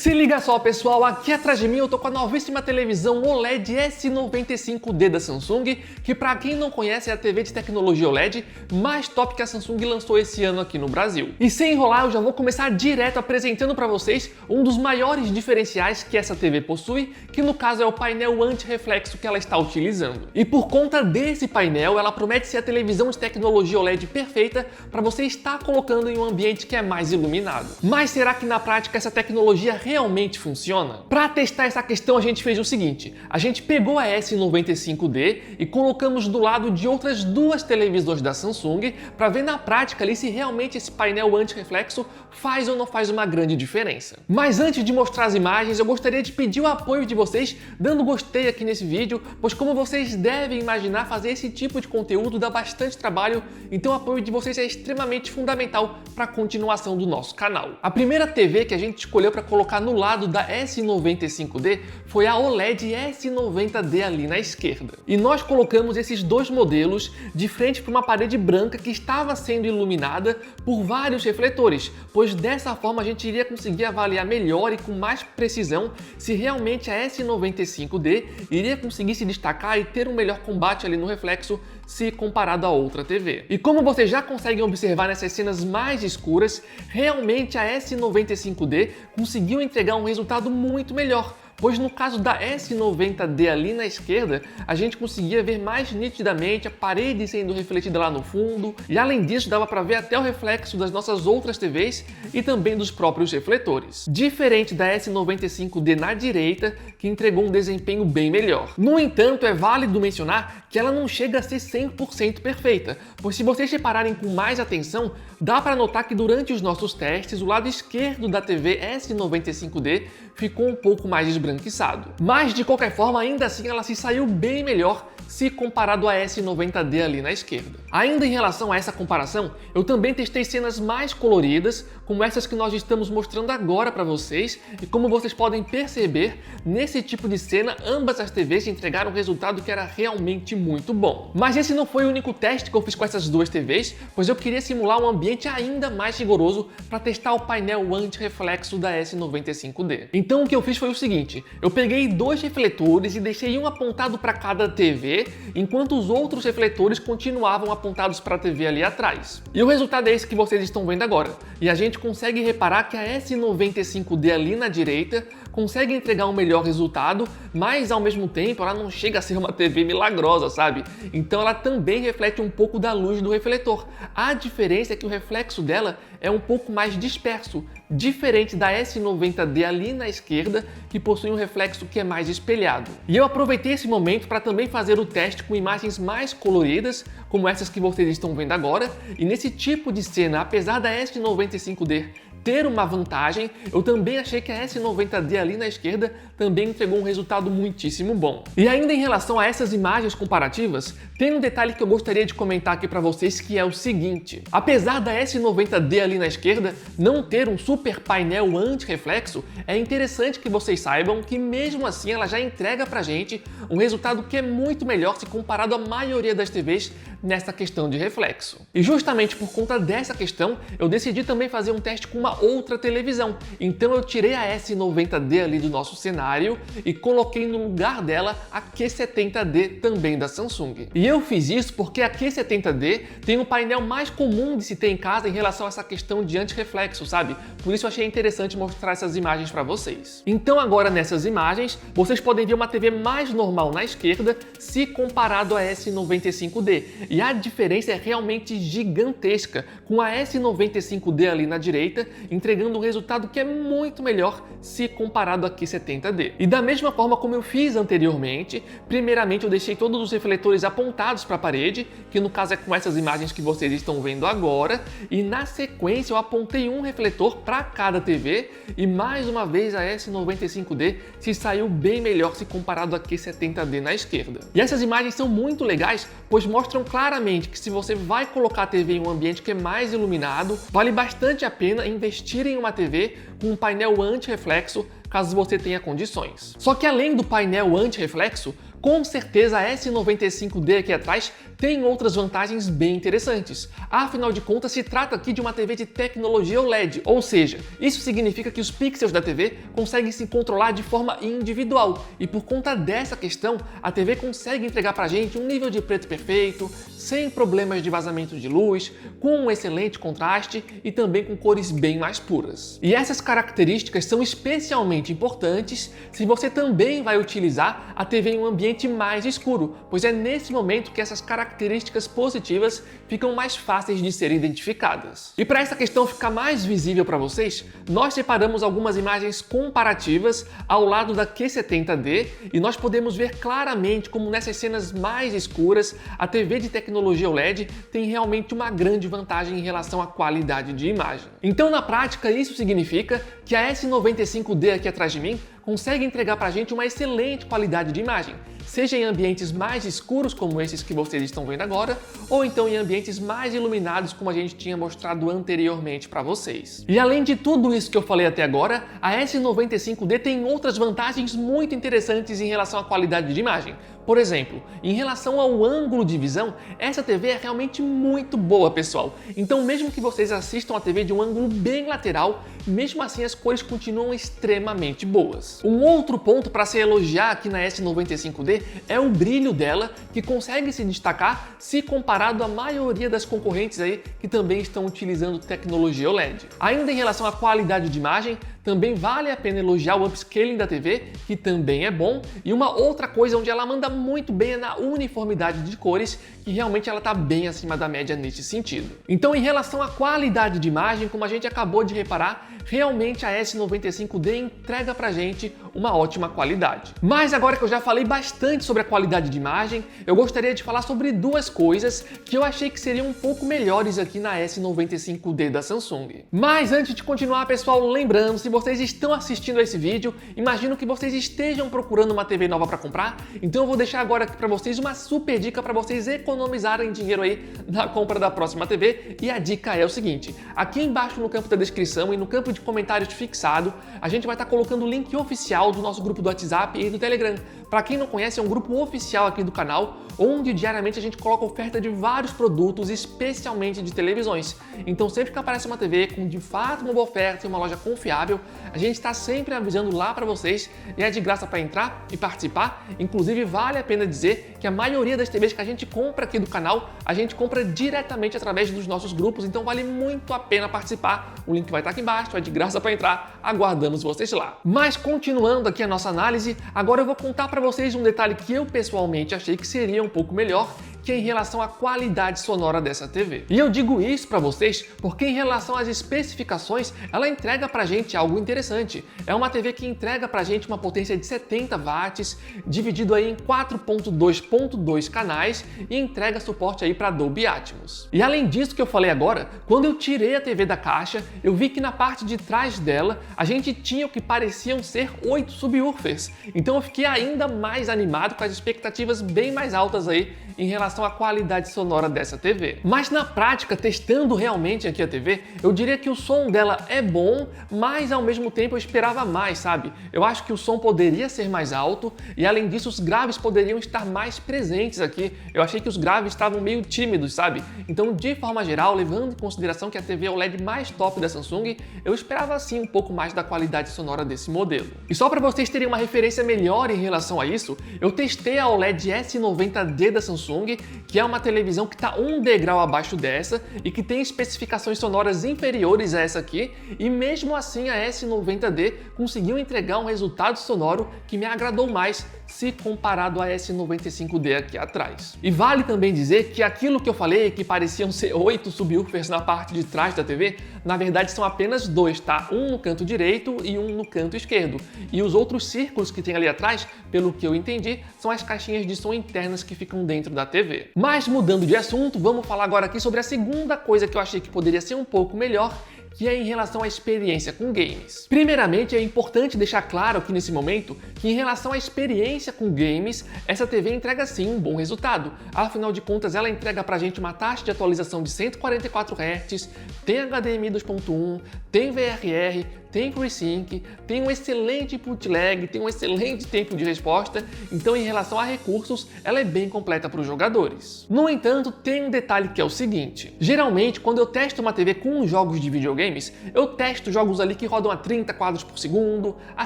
Se liga só, pessoal, aqui atrás de mim eu tô com a novíssima televisão OLED S95D da Samsung, que pra quem não conhece é a TV de tecnologia OLED mais top que a Samsung lançou esse ano aqui no Brasil. E sem enrolar, eu já vou começar direto apresentando pra vocês um dos maiores diferenciais que essa TV possui, que no caso é o painel anti-reflexo que ela está utilizando. E por conta desse painel, ela promete ser a televisão de tecnologia OLED perfeita para você estar colocando em um ambiente que é mais iluminado. Mas será que na prática essa tecnologia realmente funciona? Para testar essa questão, a gente fez o seguinte: a gente pegou a S95D e colocamos do lado de outras duas televisões da Samsung para ver na prática ali se realmente esse painel anti-reflexo faz ou não faz uma grande diferença. Mas antes de mostrar as imagens, eu gostaria de pedir o apoio de vocês dando gostei aqui nesse vídeo, pois como vocês devem imaginar, fazer esse tipo de conteúdo dá bastante trabalho, então o apoio de vocês é extremamente fundamental para a continuação do nosso canal. A primeira TV que a gente escolheu para colocar no lado da S95D foi a OLED S90D ali na esquerda. E nós colocamos esses dois modelos de frente para uma parede branca que estava sendo iluminada por vários refletores, pois dessa forma a gente iria conseguir avaliar melhor e com mais precisão se realmente a S95D iria conseguir se destacar e ter um melhor combate ali no reflexo se comparado a outra TV. E como vocês já conseguem observar nessas cenas mais escuras, realmente a S95D conseguiu entregar um resultado muito melhor, pois no caso da S90D ali na esquerda, a gente conseguia ver mais nitidamente a parede sendo refletida lá no fundo, e além disso dava para ver até o reflexo das nossas outras TVs e também dos próprios refletores. Diferente da S95D na direita, que entregou um desempenho bem melhor. No entanto, é válido mencionar que ela não chega a ser 100% perfeita, pois se vocês repararem com mais atenção, dá para notar que durante os nossos testes, o lado esquerdo da TV S95D ficou um pouco mais esbranquiçado. Mas de qualquer forma, ainda assim ela se saiu bem melhor se comparado à S90D ali na esquerda. Ainda em relação a essa comparação, eu também testei cenas mais coloridas, como essas que nós estamos mostrando agora para vocês, e como vocês podem perceber, nesse tipo de cena, ambas as TVs entregaram um resultado que era realmente muito bom. Mas esse não foi o único teste que eu fiz com essas duas TVs, pois eu queria simular um ambiente ainda mais rigoroso para testar o painel anti-reflexo da S95D. Então o que eu fiz foi o seguinte: eu peguei dois refletores e deixei um apontado para cada TV, enquanto os outros refletores continuavam apontados para a TV ali atrás. E o resultado é esse que vocês estão vendo agora. E a gente consegue reparar que a S95D ali na direita consegue entregar um melhor resultado, mas ao mesmo tempo ela não chega a ser uma TV milagrosa, sabe? Então ela também reflete um pouco da luz do refletor. A diferença é que o reflexo dela é um pouco mais disperso, diferente da S90D ali na esquerda, que possui um reflexo que é mais espelhado. E eu aproveitei esse momento para também fazer o teste com imagens mais coloridas, como essas que vocês estão vendo agora, e nesse tipo de cena, apesar da S95D ter uma vantagem, eu também achei que a S90D ali na esquerda também entregou um resultado muitíssimo bom. E ainda em relação a essas imagens comparativas, tem um detalhe que eu gostaria de comentar aqui para vocês, que é o seguinte: apesar da S90D ali na esquerda não ter um super painel anti-reflexo, é interessante que vocês saibam que mesmo assim ela já entrega pra gente um resultado que é muito melhor se comparado à maioria das TVs nessa questão de reflexo. E justamente por conta dessa questão, eu decidi também fazer um teste com uma outra televisão. Então eu tirei a S90D ali do nosso cenário e coloquei no lugar dela a Q70D também da Samsung. E eu fiz isso porque a Q70D tem um painel mais comum de se ter em casa em relação a essa questão de anti-reflexo, sabe? Por isso eu achei interessante mostrar essas imagens para vocês. Então agora nessas imagens, vocês podem ver uma TV mais normal na esquerda se comparado a S95D. E a diferença é realmente gigantesca, com a S95D ali na direita entregando um resultado que é muito melhor se comparado a Q70D. E da mesma forma como eu fiz anteriormente, primeiramente eu deixei todos os refletores apontados para a parede, que no caso é com essas imagens que vocês estão vendo agora, e na sequência eu apontei um refletor para cada TV, e mais uma vez a S95D se saiu bem melhor se comparado a Q70D na esquerda. E essas imagens são muito legais, pois mostram claramente que se você vai colocar a TV em um ambiente que é mais iluminado, vale bastante a pena investir em uma TV com um painel anti-reflexo caso você tenha condições. Só que além do painel anti-reflexo, Com certeza a S95D aqui atrás tem outras vantagens bem interessantes. Afinal de contas, se trata aqui de uma TV de tecnologia OLED, ou seja, isso significa que os pixels da TV conseguem se controlar de forma individual e por conta dessa questão, a TV consegue entregar pra gente um nível de preto perfeito, sem problemas de vazamento de luz, com um excelente contraste e também com cores bem mais puras. E essas características são especialmente importantes se você também vai utilizar a TV em um ambiente mais escuro, pois é nesse momento que essas características positivas ficam mais fáceis de serem identificadas. E para essa questão ficar mais visível para vocês, nós separamos algumas imagens comparativas ao lado da Q70D e nós podemos ver claramente como nessas cenas mais escuras a TV de tecnologia OLED tem realmente uma grande vantagem em relação à qualidade de imagem. Então na prática isso significa que a S95D aqui atrás de mim consegue entregar pra gente uma excelente qualidade de imagem, seja em ambientes mais escuros como esses que vocês estão vendo agora, ou então em ambientes mais iluminados como a gente tinha mostrado anteriormente para vocês. E além de tudo isso que eu falei até agora, a S95D tem outras vantagens muito interessantes em relação à qualidade de imagem. Por exemplo, em relação ao ângulo de visão, essa TV é realmente muito boa, pessoal. Então mesmo que vocês assistam a TV de um ângulo bem lateral, mesmo assim as cores continuam extremamente boas. Um outro ponto para se elogiar aqui na S95D é o brilho dela, que consegue se destacar se comparado à maioria das concorrentes aí que também estão utilizando tecnologia OLED. Ainda em relação à qualidade de imagem, também vale a pena elogiar o upscaling da TV, que também é bom, e uma outra coisa onde ela manda muito bem é na uniformidade de cores, que realmente ela está bem acima da média nesse sentido. Então em relação à qualidade de imagem, como a gente acabou de reparar, realmente a S95D entrega pra gente uma ótima qualidade. Mas agora que eu já falei bastante sobre a qualidade de imagem, eu gostaria de falar sobre duas coisas que eu achei que seriam um pouco melhores aqui na S95D da Samsung. Mas antes de continuar, pessoal, lembrando, se vocês estão assistindo a esse vídeo, imagino que vocês estejam procurando uma TV nova para comprar, então eu vou deixar agora aqui para vocês uma super dica para vocês economizarem dinheiro aí na compra da próxima TV, e a dica é o seguinte: aqui embaixo no campo da descrição e no campo de comentários fixado, a gente vai estar colocando o link oficial do nosso grupo do WhatsApp e do Telegram. Para quem não conhece, é um grupo oficial aqui do canal, onde diariamente a gente coloca oferta de vários produtos, especialmente de televisões. Então sempre que aparece uma TV com de fato uma boa oferta e uma loja confiável, a gente está sempre avisando lá para vocês, e é de graça para entrar e participar. Inclusive vale a pena dizer que a maioria das TVs que a gente compra aqui do canal, a gente compra diretamente através dos nossos grupos, então vale muito a pena participar. O link vai estar aqui embaixo, é de graça para entrar, aguardamos vocês lá. Mas continuando aqui a nossa análise, agora eu vou contar para vocês um detalhe que eu pessoalmente achei que seria um pouco melhor, que é em relação à qualidade sonora dessa TV. E eu digo isso para vocês porque em relação às especificações, ela entrega pra gente algo interessante. É uma TV que entrega pra gente uma potência de 70 watts, dividido aí em 4.2.2 canais, e entrega suporte aí para Dolby Atmos. E além disso que eu falei agora, quando eu tirei a TV da caixa, eu vi que na parte de trás dela, a gente tinha o que pareciam ser 8 subwoofers. Então eu fiquei ainda mais animado, com as expectativas bem mais altas aí em relação à qualidade sonora dessa TV. Mas na prática, testando realmente aqui a TV, eu diria que o som dela é bom, mas ao mesmo tempo eu esperava mais, sabe? Eu acho que o som poderia ser mais alto e além disso os graves poderiam estar mais presentes aqui. Eu achei que os graves estavam meio tímidos, sabe? Então, de forma geral, levando em consideração que a TV é o LED mais top da Samsung, eu esperava sim um pouco mais da qualidade sonora desse modelo. E só para vocês terem uma referência melhor em relação a isso, eu testei a OLED S90D da Samsung, que é uma televisão que está um degrau abaixo dessa e que tem especificações sonoras inferiores a essa aqui, e mesmo assim a S90D conseguiu entregar um resultado sonoro que me agradou mais se comparado a S95D aqui atrás. E vale também dizer que aquilo que eu falei, que pareciam ser 8 subwoofers na parte de trás da TV, na verdade são apenas 2, tá? Um no canto direito e um no canto esquerdo. E os outros círculos que tem ali atrás, pelo que eu entendi, são as caixinhas de som internas que ficam dentro da TV. Mas mudando de assunto, vamos falar agora aqui sobre a segunda coisa que eu achei que poderia ser um pouco melhor, que é em relação à experiência com games. Primeiramente, é importante deixar claro aqui nesse momento que em relação à experiência com games, essa TV entrega sim um bom resultado. Afinal de contas, ela entrega pra gente uma taxa de atualização de 144 Hz, tem HDMI 2.1, tem VRR, tem FreeSync, tem um excelente input lag, tem um excelente tempo de resposta, então em relação a recursos, ela é bem completa para os jogadores. No entanto, tem um detalhe que é o seguinte: geralmente quando eu testo uma TV com jogos de videogames, eu testo jogos ali que rodam a 30 quadros por segundo, a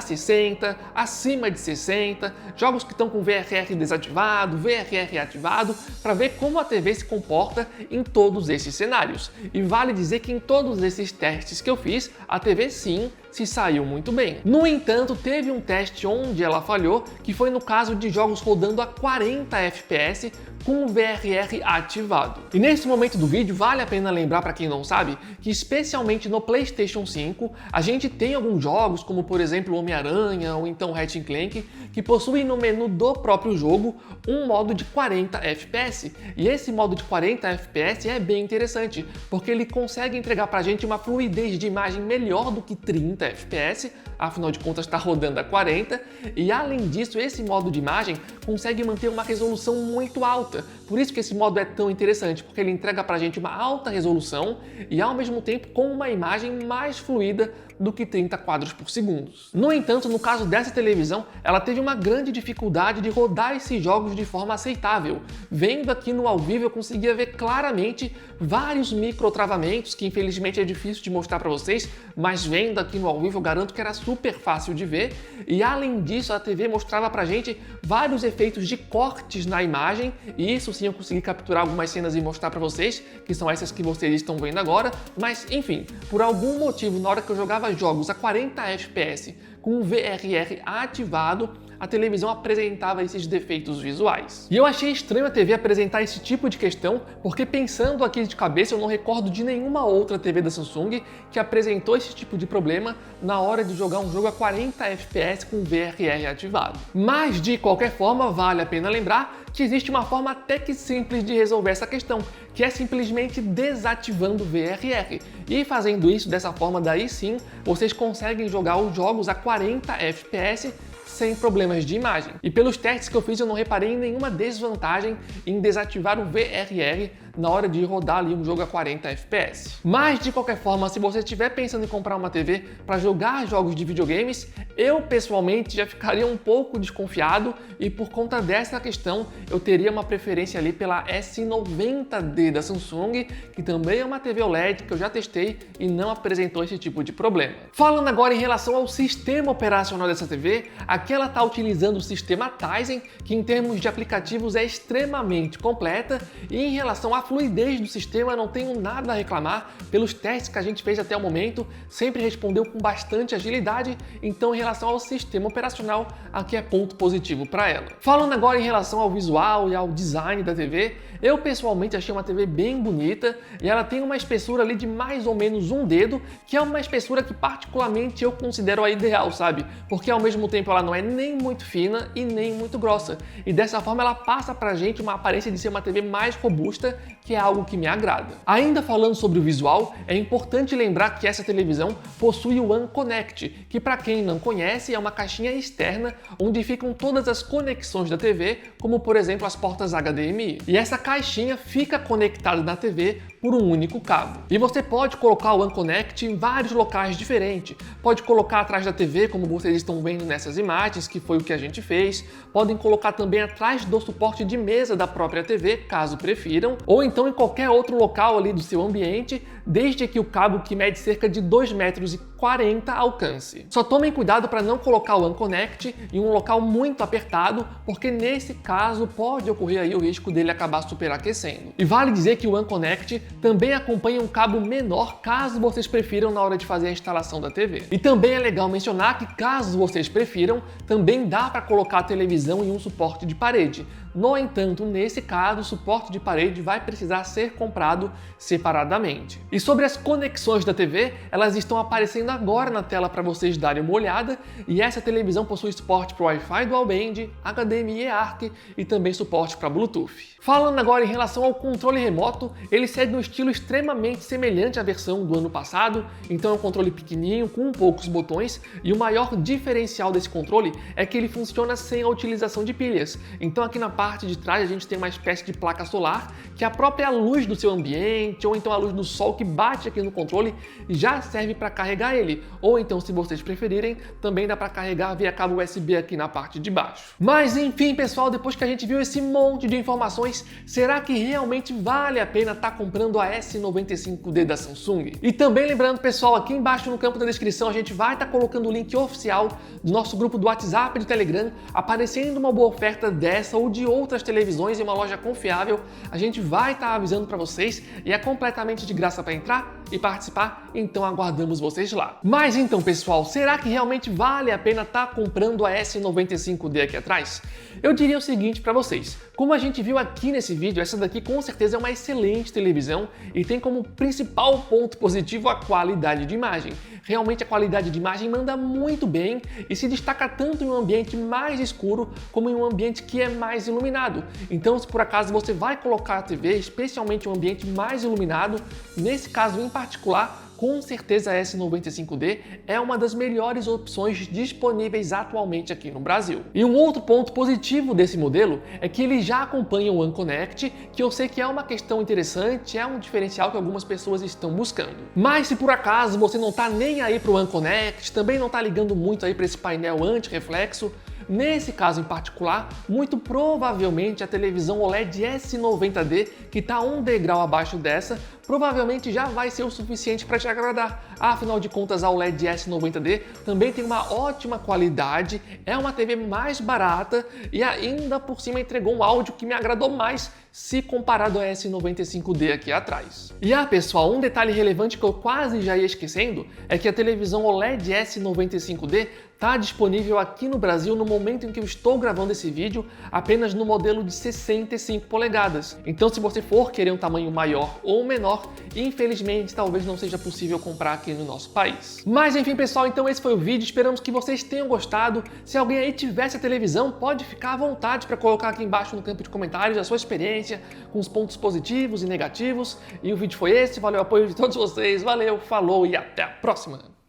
60, acima de 60, jogos que estão com VRR desativado, VRR ativado, para ver como a TV se comporta em todos esses cenários. E vale dizer que em todos esses testes que eu fiz, a TV sim se saiu muito bem. No entanto, teve um teste onde ela falhou, que foi no caso de jogos rodando a 40 FPS com o VRR ativado. E nesse momento do vídeo, vale a pena lembrar para quem não sabe, que especialmente no PlayStation 5, a gente tem alguns jogos, como por exemplo Homem-Aranha ou então Ratchet & Clank, que possuem no menu do próprio jogo um modo de 40 FPS. E esse modo de 40 FPS é bem interessante, porque ele consegue entregar pra gente uma fluidez de imagem melhor do que 30 FPS, afinal de contas está rodando a 40, e além disso, esse modo de imagem consegue manter uma resolução muito alta. Por isso que esse modo é tão interessante, porque ele entrega pra gente uma alta resolução e ao mesmo tempo com uma imagem mais fluida do que 30 quadros por segundo. No entanto, no caso dessa televisão, ela teve uma grande dificuldade de rodar esses jogos de forma aceitável. Vendo aqui no ao vivo, eu conseguia ver claramente vários microtravamentos, que infelizmente é difícil de mostrar para vocês, mas vendo aqui no ao vivo eu garanto que era super fácil de ver. E além disso, a TV mostrava pra gente vários efeitos de cortes na imagem, e isso sim eu consegui capturar algumas cenas e mostrar para vocês, que são essas que vocês estão vendo agora. Mas enfim, por algum motivo, na hora que eu jogava jogos a 40 FPS com o VRR ativado, a televisão apresentava esses defeitos visuais. E eu achei estranho a TV apresentar esse tipo de questão, porque pensando aqui de cabeça eu não recordo de nenhuma outra TV da Samsung que apresentou esse tipo de problema na hora de jogar um jogo a 40 FPS com o VRR ativado. Mas de qualquer forma, vale a pena lembrar que existe uma forma até que simples de resolver essa questão, que é simplesmente desativando o VRR. E fazendo isso dessa forma, daí sim, vocês conseguem jogar os jogos a 40 FPS sem problemas de imagem. E pelos testes que eu fiz, eu não reparei em nenhuma desvantagem em desativar o VRR na hora de rodar ali um jogo a 40 FPS. Mas de qualquer forma, se você estiver pensando em comprar uma TV para jogar jogos de videogames, eu pessoalmente já ficaria um pouco desconfiado, e por conta dessa questão eu teria uma preferência ali pela S90D da Samsung, que também é uma TV OLED que eu já testei e não apresentou esse tipo de problema. Falando agora em relação ao sistema operacional dessa TV, aqui ela está utilizando o sistema Tizen, que em termos de aplicativos é extremamente completa, e em relação à fluidez do sistema eu não tenho nada a reclamar. Pelos testes que a gente fez até o momento, sempre respondeu com bastante agilidade, então em relação ao sistema operacional, aqui é ponto positivo para ela. Falando agora em relação ao visual e ao design da TV, eu pessoalmente achei uma TV bem bonita, e ela tem uma espessura ali de mais ou menos um dedo, que é uma espessura que particularmente eu considero a ideal, sabe? Porque ao mesmo tempo ela não é nem muito fina e nem muito grossa, e dessa forma ela passa pra gente uma aparência de ser uma TV mais robusta, que é algo que me agrada. Ainda falando sobre o visual, é importante lembrar que essa televisão possui o One Connect, que para quem não conhece é uma caixinha externa onde ficam todas as conexões da TV, como por exemplo as portas HDMI. E essa caixinha fica conectada na TV por um único cabo. E você pode colocar o One Connect em vários locais diferentes. Pode colocar atrás da TV, como vocês estão vendo nessas imagens, que foi o que a gente fez. Podem colocar também atrás do suporte de mesa da própria TV, caso prefiram, ou então em qualquer outro local ali do seu ambiente, desde que o cabo, que mede cerca de 2,40 m, alcance. Só tomem cuidado para não colocar o One Connect em um local muito apertado, porque nesse caso pode ocorrer aí o risco dele acabar superaquecendo. E vale dizer que o One Connect também acompanha um cabo menor, caso vocês prefiram na hora de fazer a instalação da TV. E também é legal mencionar que, caso vocês prefiram, também dá para colocar a televisão em um suporte de parede. No entanto, nesse caso, o suporte de parede vai precisar ser comprado separadamente. E sobre as conexões da TV, elas estão aparecendo agora na tela para vocês darem uma olhada, e essa televisão possui suporte para Wi-Fi Dual Band, HDMI e ARC e também suporte para Bluetooth. Falando agora em relação ao controle remoto, ele segue um estilo extremamente semelhante à versão do ano passado, então é um controle pequenininho com poucos botões, e o maior diferencial desse controle é que ele funciona sem a utilização de pilhas. Então aqui na parte de trás a gente tem uma espécie de placa solar, que a própria luz do seu ambiente ou então a luz do sol que bate aqui no controle já serve para carregar ele. Ou então, se vocês preferirem, também dá para carregar via cabo USB aqui na parte de baixo. Mas enfim, pessoal, depois que a gente viu esse monte de informações, será que realmente vale a pena estar comprando a S95D da Samsung? E também lembrando, pessoal, aqui embaixo no campo da descrição a gente vai estar colocando o link oficial do nosso grupo do WhatsApp e do Telegram, aparecendo uma boa oferta dessa ou de outras televisões em uma loja confiável. A gente vai estar avisando para vocês e é completamente de graça para entrar e participar, então aguardamos vocês lá. Mas então, pessoal, será que realmente vale a pena estar comprando a S95D aqui atrás? Eu diria o seguinte para vocês: como a gente viu aqui nesse vídeo, essa daqui com certeza é uma excelente televisão e tem como principal ponto positivo a qualidade de imagem. Realmente a qualidade de imagem manda muito bem e se destaca tanto em um ambiente mais escuro como em um ambiente que é mais iluminado. Então, se por acaso você vai colocar a TV, especialmente em um ambiente mais iluminado, nesse caso em particular, com certeza a S95D é uma das melhores opções disponíveis atualmente aqui no Brasil. E um outro ponto positivo desse modelo é que ele já acompanha o One Connect, que eu sei que é uma questão interessante, é um diferencial que algumas pessoas estão buscando. Mas se por acaso você não está nem aí para o One Connect, também não está ligando muito aí para esse painel anti-reflexo, nesse caso em particular, muito provavelmente a televisão OLED S90D, que está um degrau abaixo dessa, provavelmente já vai ser o suficiente para te agradar. Afinal de contas, a OLED S90D também tem uma ótima qualidade, é uma TV mais barata e ainda por cima entregou um áudio que me agradou mais se comparado a S95D aqui atrás. E pessoal, um detalhe relevante que eu quase já ia esquecendo é que a televisão OLED S95D está disponível aqui no Brasil no momento em que eu estou gravando esse vídeo, apenas no modelo de 65 polegadas. Então, se você for querer um tamanho maior ou menor, infelizmente talvez não seja possível comprar aqui no nosso país. Mas enfim, pessoal, então esse foi o vídeo, esperamos que vocês tenham gostado. Se alguém aí tivesse a televisão, pode ficar à vontade para colocar aqui embaixo no campo de comentários a sua experiência com os pontos positivos e negativos. E o vídeo foi esse, valeu o apoio de todos vocês, valeu, falou e até a próxima!